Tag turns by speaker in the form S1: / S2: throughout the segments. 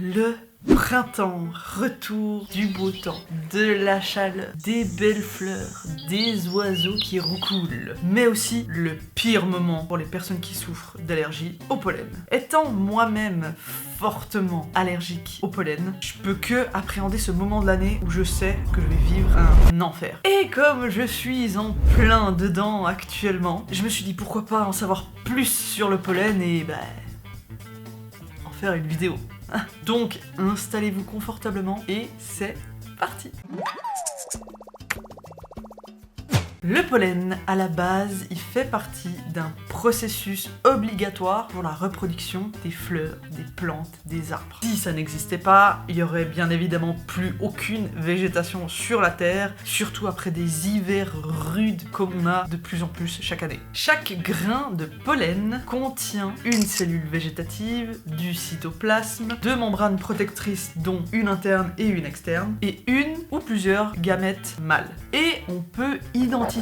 S1: Le printemps, retour du beau temps, de la chaleur, des belles fleurs, des oiseaux qui roucoulent, mais aussi le pire moment pour les personnes qui souffrent d'allergie au pollen. Étant moi-même fortement allergique au pollen, je peux que appréhender ce moment de l'année où je sais que je vais vivre un enfer. Et comme je suis en plein dedans actuellement, je me suis dit pourquoi pas en savoir plus sur le pollen et en faire une vidéo. Donc installez-vous confortablement et c'est parti. Le pollen, à la base, il fait partie d'un processus obligatoire pour la reproduction des fleurs, des plantes, des arbres. Si ça n'existait pas, il y aurait bien évidemment plus aucune végétation sur la Terre, surtout après des hivers rudes comme on a de plus en plus chaque année. Chaque grain de pollen contient une cellule végétative, du cytoplasme, deux membranes protectrices dont une interne et une externe, et une ou plusieurs gamètes mâles. Et on peut identifier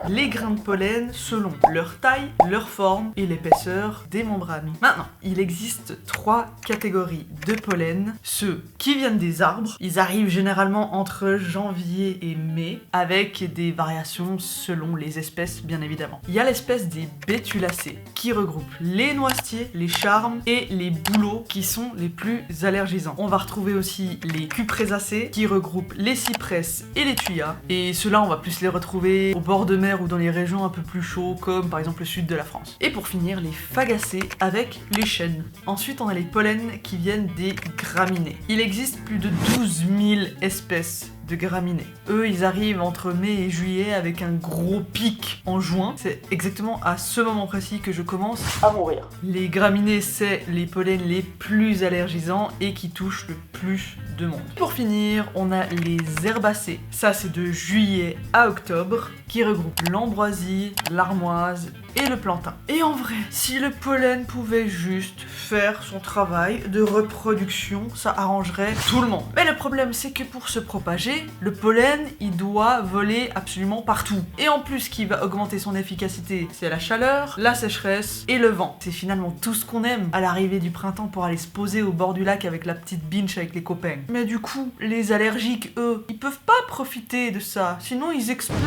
S1: les grains de pollen selon leur taille, leur forme et l'épaisseur des membranes. Maintenant, il existe 3 catégories de pollen. Ceux qui viennent des arbres, ils arrivent généralement entre janvier et mai, avec des variations selon les espèces bien évidemment. Il y a l'espèce des bétulacées, qui regroupe les noisetiers, les charmes et les bouleaux qui sont les plus allergisants. On va retrouver aussi les cuprésacées, qui regroupent les cypresses et les thuyas, et ceux-là on va plus les retrouver au bord de mer ou dans les régions un peu plus chaudes comme par exemple le sud de la France. Et pour finir, les fagacées avec les chênes. Ensuite, on a les pollens qui viennent des graminées. Il existe plus de 12 000 espèces de graminées. Eux, ils arrivent entre mai et juillet avec un gros pic en juin. C'est exactement à ce moment précis que je commence à mourir. Les graminées, c'est les pollens les plus allergisants et qui touchent le plus de monde. Pour finir, on a les herbacées. Ça, c'est de juillet à octobre, qui regroupent l'ambroisie, l'armoise et le plantain. Et en vrai, si le pollen pouvait juste faire son travail de reproduction, ça arrangerait tout le monde. Mais le problème, c'est que pour se propager, le pollen, il doit voler absolument partout. Et en plus, ce qui va augmenter son efficacité, c'est la chaleur, la sécheresse et le vent. C'est finalement tout ce qu'on aime à l'arrivée du printemps pour aller se poser au bord du lac avec la petite binge avec les copains. Mais du coup, les allergiques, eux, ils peuvent pas profiter de ça, sinon ils explosent.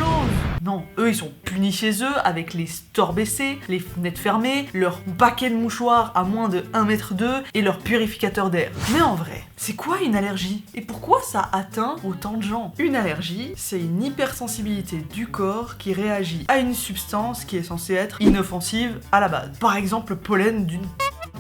S1: Non, eux, ils sont punis chez eux avec les stores baissés, les fenêtres fermées, leur paquet de mouchoirs à moins de 1,2 m et leur purificateur d'air. Mais en vrai, c'est quoi une allergie? Et pourquoi ça atteint autant de gens? Une allergie, c'est une hypersensibilité du corps qui réagit à une substance qui est censée être inoffensive à la base. Par exemple, le pollen d'une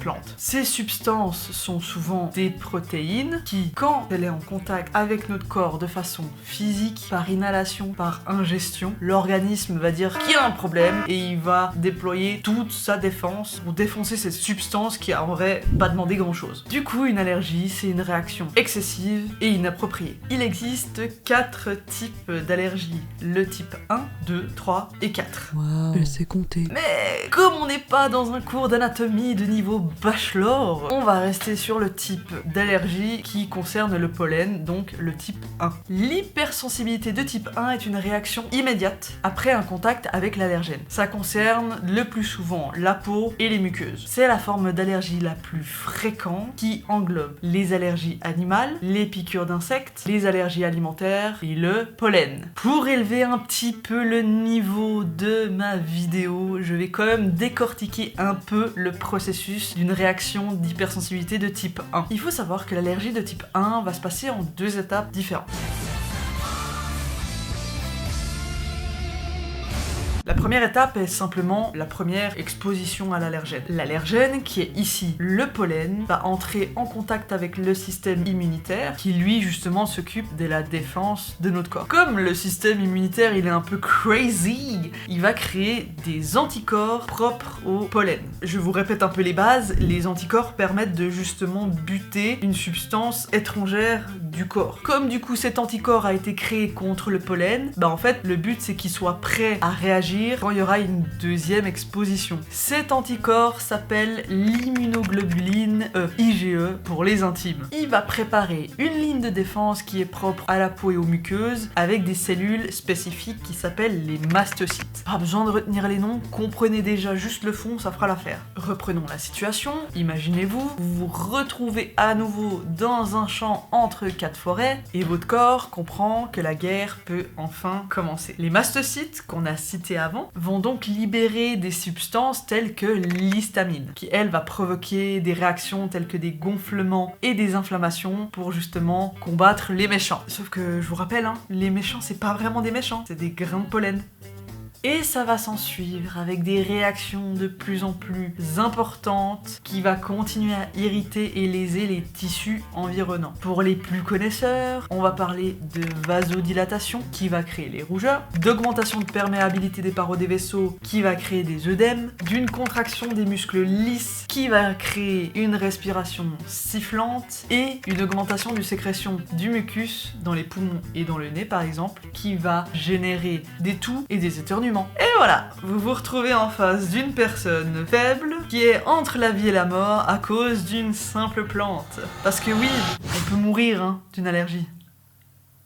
S1: plante. Ces substances sont souvent des protéines qui, quand elle est en contact avec notre corps de façon physique, par inhalation, par ingestion, l'organisme va dire qu'il y a un problème et il va déployer toute sa défense pour défoncer cette substance qui a en vrai pas demandé grand chose. Du coup, une allergie, c'est une réaction excessive et inappropriée. Il existe 4 types d'allergies. Le type 1, 2, 3 et 4.
S2: Waouh, elle sait compter.
S1: Mais comme on n'est pas dans un cours d'anatomie de niveau bachelor, on va rester sur le type d'allergie qui concerne le pollen, donc le type 1. L'hypersensibilité de type 1 est une réaction immédiate après un contact avec l'allergène. Ça concerne le plus souvent la peau et les muqueuses. C'est la forme d'allergie la plus fréquente qui englobe les allergies animales, les piqûres d'insectes, les allergies alimentaires et le pollen. Pour élever un petit peu le niveau de ma vidéo, je vais quand même décortiquer un peu le processus d'une réaction d'hypersensibilité de type 1. Il faut savoir que l'allergie de type 1 va se passer en 2 étapes différentes. La première étape est simplement la première exposition à l'allergène. L'allergène, qui est ici le pollen, va entrer en contact avec le système immunitaire qui lui justement s'occupe de la défense de notre corps. Comme le système immunitaire il est un peu crazy, il va créer des anticorps propres au pollen. Je vous répète un peu les bases, les anticorps permettent de justement buter une substance étrangère du corps. Comme du coup cet anticorps a été créé contre le pollen, en fait le but c'est qu'il soit prêt à réagir agir quand il y aura une deuxième exposition. Cet anticorps s'appelle l'immunoglobuline E, IgE pour les intimes. Il va préparer une ligne de défense qui est propre à la peau et aux muqueuses avec des cellules spécifiques qui s'appellent les mastocytes. Pas besoin de retenir les noms, comprenez déjà juste le fond, ça fera l'affaire. Reprenons la situation, imaginez-vous, vous vous retrouvez à nouveau dans un champ entre 4 forêts et votre corps comprend que la guerre peut enfin commencer. Les mastocytes, qu'on a cités avant, vont donc libérer des substances telles que l'histamine, qui elle va provoquer des réactions telles que des gonflements et des inflammations pour justement combattre les méchants. Sauf que je vous rappelle, les méchants c'est pas vraiment des méchants, c'est des grains de pollen. Et ça va s'en suivre avec des réactions de plus en plus importantes qui va continuer à irriter et léser les tissus environnants. Pour les plus connaisseurs, on va parler de vasodilatation qui va créer les rougeurs, d'augmentation de perméabilité des parois des vaisseaux qui va créer des œdèmes, d'une contraction des muscles lisses qui va créer une respiration sifflante et une augmentation de sécrétion du mucus dans les poumons et dans le nez par exemple qui va générer des toux et des éternuements. Et voilà, vous vous retrouvez en face d'une personne faible qui est entre la vie et la mort à cause d'une simple plante. Parce que oui, on peut mourir d'une allergie.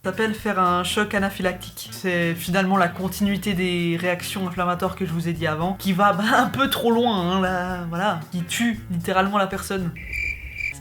S1: Ça s'appelle faire un choc anaphylactique. C'est finalement la continuité des réactions inflammatoires que je vous ai dit avant, qui va un peu trop loin, là, voilà, qui tue littéralement la personne.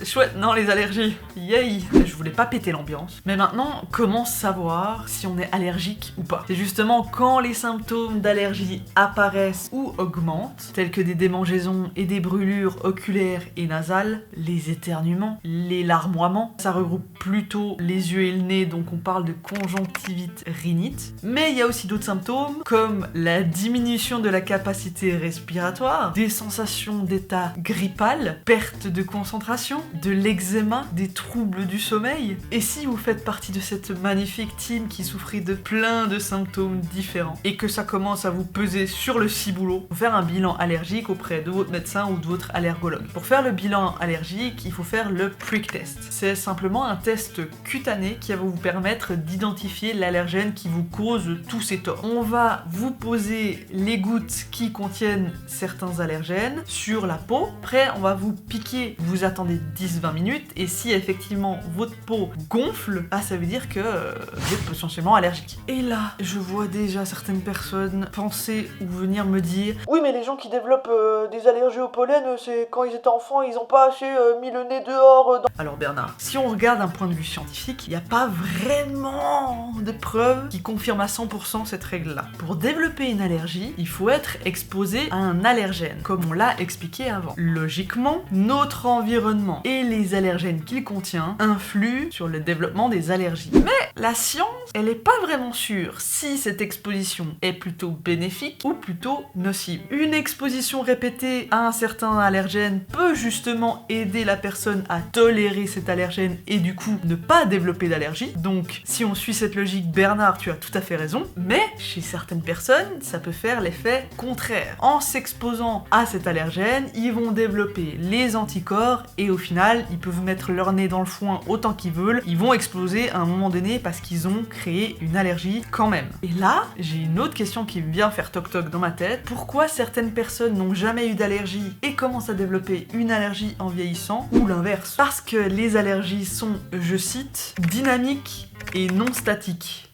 S1: C'est chouette, non, les allergies. Yay! Je voulais pas péter l'ambiance. Mais maintenant, comment savoir si on est allergique ou pas? C'est justement quand les symptômes d'allergie apparaissent ou augmentent, tels que des démangeaisons et des brûlures oculaires et nasales, les éternuements, les larmoiements. Ça regroupe plutôt les yeux et le nez, donc on parle de conjonctivite rhinite. Mais il y a aussi d'autres symptômes, comme la diminution de la capacité respiratoire, des sensations d'état grippal, perte de concentration, de l'eczéma, des troubles du sommeil. Et si vous faites partie de cette magnifique team qui souffrit de plein de symptômes différents et que ça commence à vous peser sur le ciboulot, faut faire un bilan allergique auprès de votre médecin ou de votre allergologue. Pour faire le bilan allergique, il faut faire le prick test. C'est simplement un test cutané qui va vous permettre d'identifier l'allergène qui vous cause tous ces torts. On va vous poser les gouttes qui contiennent certains allergènes sur la peau. Après, on va vous piquer. Vous attendez 10-20 minutes et si effectivement votre peau gonfle, ça veut dire que vous êtes potentiellement allergique. Et là, je vois déjà certaines personnes penser ou venir me dire « Oui mais les gens qui développent des allergies au pollen, c'est quand ils étaient enfants, ils ont pas assez mis le nez dehors dans... » Alors Bernard, si on regarde d'un point de vue scientifique, il n'y a pas vraiment de preuves qui confirment à 100% cette règle-là. Pour développer une allergie, il faut être exposé à un allergène, comme on l'a expliqué avant. Logiquement, notre environnement et les allergènes qu'il contient influent sur le développement des allergies. Mais la science, elle est pas vraiment sûre si cette exposition est plutôt bénéfique ou plutôt nocive. Une exposition répétée à un certain allergène peut justement aider la personne à tolérer cet allergène et du coup ne pas développer d'allergie. Donc si on suit cette logique, Bernard, tu as tout à fait raison, mais chez certaines personnes, ça peut faire l'effet contraire. En s'exposant à cet allergène, ils vont développer les anticorps et au final, ils peuvent mettre leur nez dans le foin autant qu'ils veulent, ils vont exploser à un moment donné parce qu'ils ont créé une allergie quand même. Et là, j'ai une autre question qui vient faire toc-toc dans ma tête. Pourquoi certaines personnes n'ont jamais eu d'allergie et commencent à développer une allergie en vieillissant ou l'inverse? Parce que les allergies sont, je cite, dynamiques et non statiques.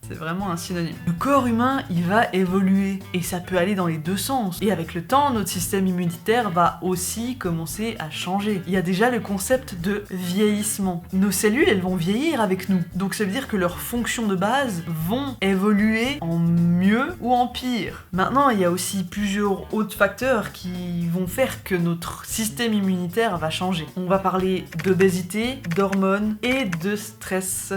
S1: C'est vraiment un synonyme. Le corps humain, il va évoluer et ça peut aller dans les deux sens. Et avec le temps, notre système immunitaire va aussi commencer à changer. Il y a déjà le concept de vieillissement. Nos cellules, elles vont vieillir avec nous. Donc ça veut dire que leurs fonctions de base vont évoluer en mieux ou en pire. Maintenant, il y a aussi plusieurs autres facteurs qui vont faire que notre système immunitaire va changer. On va parler d'obésité, d'hormones et de stress.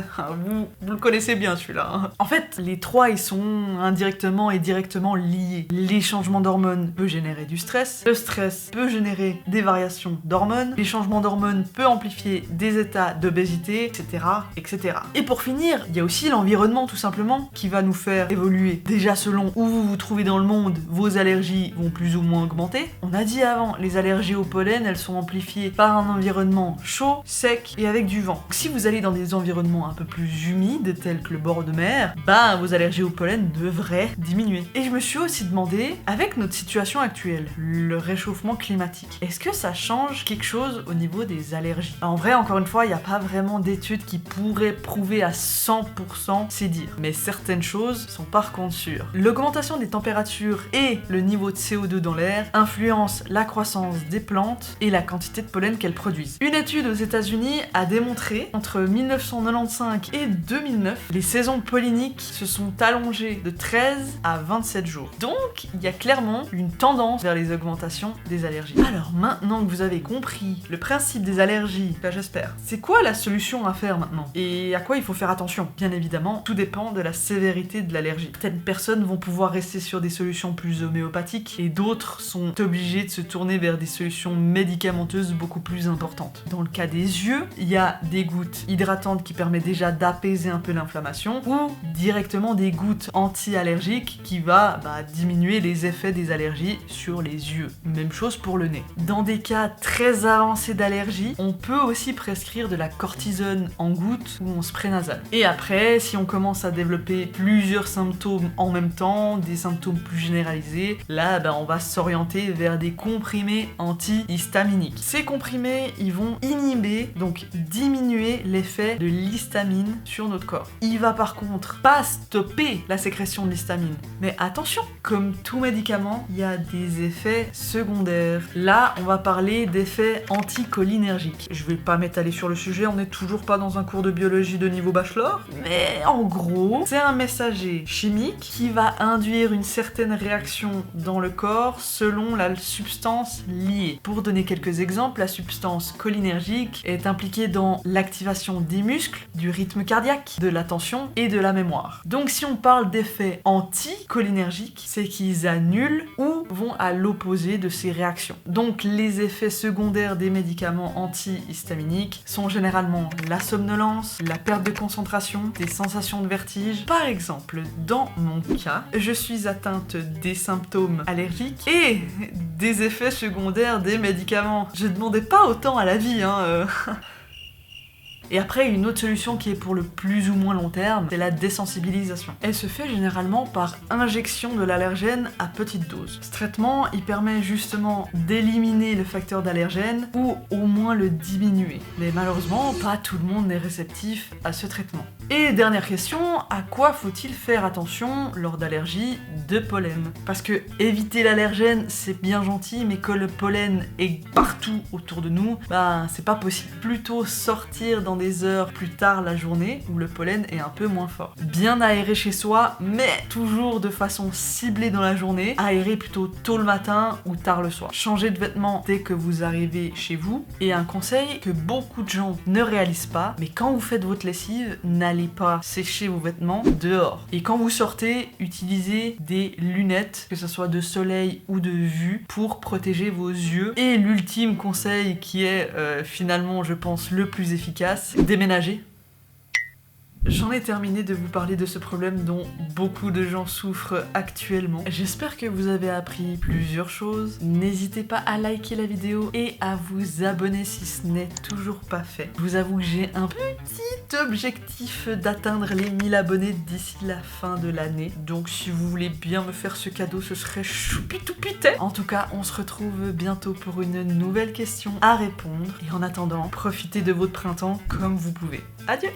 S1: Vous le connaissez bien celui-là. En fait, les trois, ils sont indirectement et directement liés. Les changements d'hormones peuvent générer du stress, le stress peut générer des variations d'hormones, les changements d'hormones peuvent amplifier des états d'obésité, etc., etc. Et pour finir, il y a aussi l'environnement, tout simplement, qui va nous faire évoluer. Déjà, selon où vous vous trouvez dans le monde, vos allergies vont plus ou moins augmenter. On a dit avant, les allergies au pollen, elles sont amplifiées par un environnement chaud, sec et avec du vent. Donc, si vous allez dans des environnements un peu plus humides, tels que le bord de mer, l'air, vos allergies au pollen devraient diminuer. Et je me suis aussi demandé, avec notre situation actuelle, le réchauffement climatique, est-ce que ça change quelque chose au niveau des allergies? En vrai, encore une fois, il n'y a pas vraiment d'études qui pourraient prouver à 100% c'est dire. Mais certaines choses sont par contre sûres. L'augmentation des températures et le niveau de CO2 dans l'air influencent la croissance des plantes et la quantité de pollen qu'elles produisent. Une étude aux États-Unis a démontré entre 1995 et 2009, les saisons polliniques se sont allongées de 13 à 27 jours. Donc, il y a clairement une tendance vers les augmentations des allergies. Alors maintenant que vous avez compris le principe des allergies, j'espère, c'est quoi la solution à faire maintenant? Et à quoi il faut faire attention? Bien évidemment, tout dépend de la sévérité de l'allergie. Certaines personnes vont pouvoir rester sur des solutions plus homéopathiques et d'autres sont obligées de se tourner vers des solutions médicamenteuses beaucoup plus importantes. Dans le cas des yeux, il y a des gouttes hydratantes qui permettent déjà d'apaiser un peu l'inflammation ou directement des gouttes anti-allergiques qui va diminuer les effets des allergies sur les yeux. Même chose pour le nez. Dans des cas très avancés d'allergie, on peut aussi prescrire de la cortisone en gouttes ou en spray nasal. Et après, si on commence à développer plusieurs symptômes en même temps, des symptômes plus généralisés, là on va s'orienter vers des comprimés antihistaminiques. Ces comprimés, ils vont inhiber, donc diminuer l'effet de l'histamine sur notre corps. Il va par contre pas stopper la sécrétion de l'histamine. Mais attention, comme tout médicament, il y a des effets secondaires. Là, on va parler d'effets anticholinergiques. Je vais pas m'étaler sur le sujet, on n'est toujours pas dans un cours de biologie de niveau bachelor, mais en gros, c'est un messager chimique qui va induire une certaine réaction dans le corps selon la substance liée. Pour donner quelques exemples, la substance cholinergique est impliquée dans l'activation des muscles, du rythme cardiaque, de l'attention et de la mémoire. Donc si on parle d'effets anticholinergiques, c'est qu'ils annulent ou vont à l'opposé de ces réactions. Donc les effets secondaires des médicaments antihistaminiques sont généralement la somnolence, la perte de concentration, des sensations de vertige. Par exemple, dans mon cas, je suis atteinte des symptômes allergiques et des effets secondaires des médicaments. Je demandais pas autant à la vie, Et après, une autre solution qui est pour le plus ou moins long terme, c'est la désensibilisation. Elle se fait généralement par injection de l'allergène à petite dose. Ce traitement, il permet justement d'éliminer le facteur d'allergène ou au moins le diminuer. Mais malheureusement, pas tout le monde n'est réceptif à ce traitement. Et dernière question, à quoi faut-il faire attention lors d'allergies de pollen? Parce que éviter l'allergène, c'est bien gentil, mais que le pollen est partout autour de nous, c'est pas possible. Plutôt sortir dans des heures plus tard la journée où le pollen est un peu moins fort. Bien aérer chez soi, mais toujours de façon ciblée dans la journée. Aérer plutôt tôt le matin ou tard le soir. Changer de vêtements dès que vous arrivez chez vous. Et un conseil que beaucoup de gens ne réalisent pas, mais quand vous faites votre lessive, n'allez pas sécher vos vêtements dehors. Et quand vous sortez, utilisez des lunettes, que ce soit de soleil ou de vue, pour protéger vos yeux. Et l'ultime conseil qui est finalement, je pense, le plus efficace, déménager. J'en ai terminé de vous parler de ce problème dont beaucoup de gens souffrent actuellement. J'espère que vous avez appris plusieurs choses. N'hésitez pas à liker la vidéo et à vous abonner si ce n'est toujours pas fait. Je vous avoue que j'ai un petit objectif d'atteindre les 1000 abonnés d'ici la fin de l'année. Donc si vous voulez bien me faire ce cadeau, ce serait choupi-toupité. En tout cas, on se retrouve bientôt pour une nouvelle question à répondre. Et en attendant, profitez de votre printemps comme vous pouvez. Adieu!